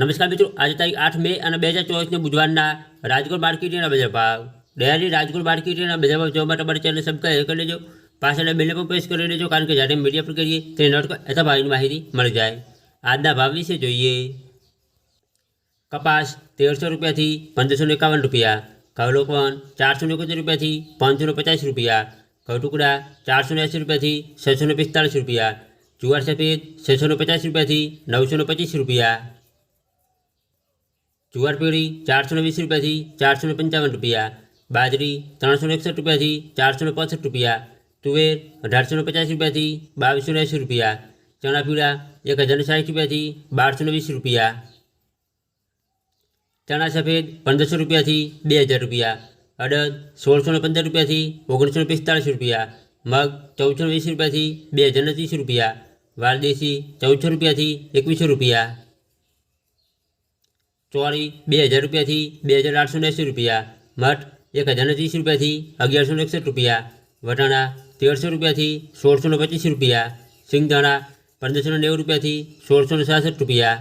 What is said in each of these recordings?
નમસ્કાર મિત્રો, આજે તારીખ 8 મે અને 2024 બુધવારના રાજકોટ માર્કેટના બજાર ભાવ. ડેરી રાજકોટ માર્કેટના બજાર ભાવ જોવા માટે અમારી ચેનલ સબસ્ક્રાઈબ કરી લેજો. પાછળ બેલ પણ પ્રેસ કરી લેજો, કારણ કે જ્યારે મીડિયા પર કરીએ તે નોટ અથવા ભાવની માહિતી મળી જાય. આજના ભાવ વિશે જોઈએ. કપાસ 1300 રૂપિયાથી 1551 રૂપિયા, ઘઉં લોકવન 471 રૂપિયાથી 550 રૂપિયા, ઘઉં ટુકડા 480 રૂપિયાથી 645 રૂપિયા, જુવાર સફેદ 650 રૂપિયાથી 925 રૂપિયા, જુવાર પીળી 420 રૂપિયાથી 455 રૂપિયા, બાજરી 361 રૂપિયાથી 465 રૂપિયા, તુવેર 1850 રૂપિયાથી 2280 રૂપિયા, ચણા પીળા 1060 રૂપિયાથી 1220 રૂપિયા, ચણા સફેદ 1500 રૂપિયાથી 2000 રૂપિયા, અડદ 1615 રૂપિયાથી 1945 રૂપિયા, મગ 1420 રૂપિયાથી 2029 રૂપિયા, વાલદેશી 1400 રૂપિયાથી 2100 રૂપિયા, ચોળી 2000 રૂપિયાથી 2880 રૂપિયા, મઠ 1030 રૂપિયાથી 1161 રૂપિયા, વટાણા 1300 રૂપિયાથી 1625 રૂપિયા, સિંગદાણા 1590 રૂપિયાથી 1666 રૂપિયા,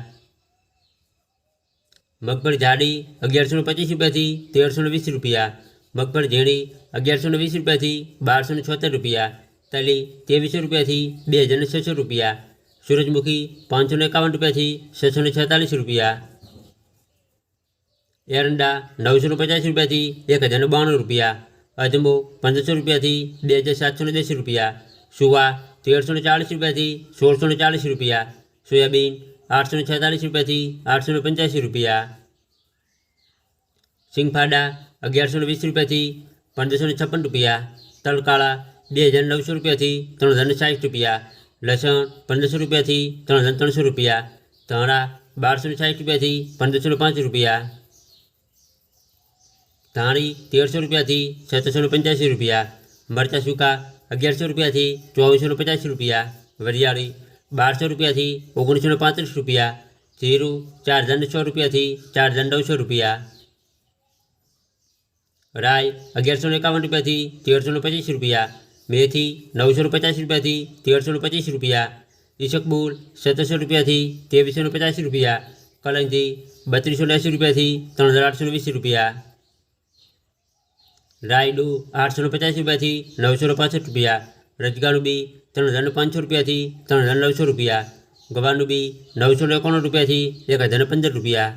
મગફળી જાડી 1125 રૂપિયાથી 1320 રૂપિયા, મગફળી ઝીણી 1120 રૂપિયાથી 1276 રૂપિયા, તલી 2300 રૂપિયાથી 2600 રૂપિયા, સૂરજમુખી 551 રૂપિયાથી 646 રૂપિયા, એરંડા 950 રૂપિયાથી 1092 રૂપિયા, અજમો 1500 રૂપિયાથી 2710 રૂપિયા, સુવા 1340 રૂપિયાથી 1640 રૂપિયા, સોયાબીન 846 રૂપિયાથી 885 રૂપિયા, સિંગફાડા 1120 રૂપિયાથી 1556 રૂપિયા, તલકાળા 2900 રૂપિયાથી 3060 રૂપિયા, લસણ 1500 રૂપિયાથી 3300 રૂપિયા, ધાણા 1260 રૂપિયાથી 1505 રૂપિયા, ધાણી 1300 રૂપિયાથી 785 રૂપિયા, મરચાં સૂકા 1100 રૂપિયાથી 2450 રૂપિયા, વરિયાળી 1200 રૂપિયાથી 1935 રૂપિયા, જીરું 4006 રૂપિયાથી 4900 રૂપિયા, રાઈ 1151 રૂપિયાથી 1325 રૂપિયા, મેથી 950 રૂપિયાથી 1325 રૂપિયા, ઈસકબુલ 1700 રૂપિયાથી 2350 રૂપિયા, કલંજી 3280 રૂપિયાથી 3820 રૂપિયા, રાયડું 850 રૂપિયાથી 965 રૂપિયા, રજગાનું બી 3500 રૂપિયાથી 3900 રૂપિયા, ગવાનું બી 991 રૂપિયાથી 1015 રૂપિયા.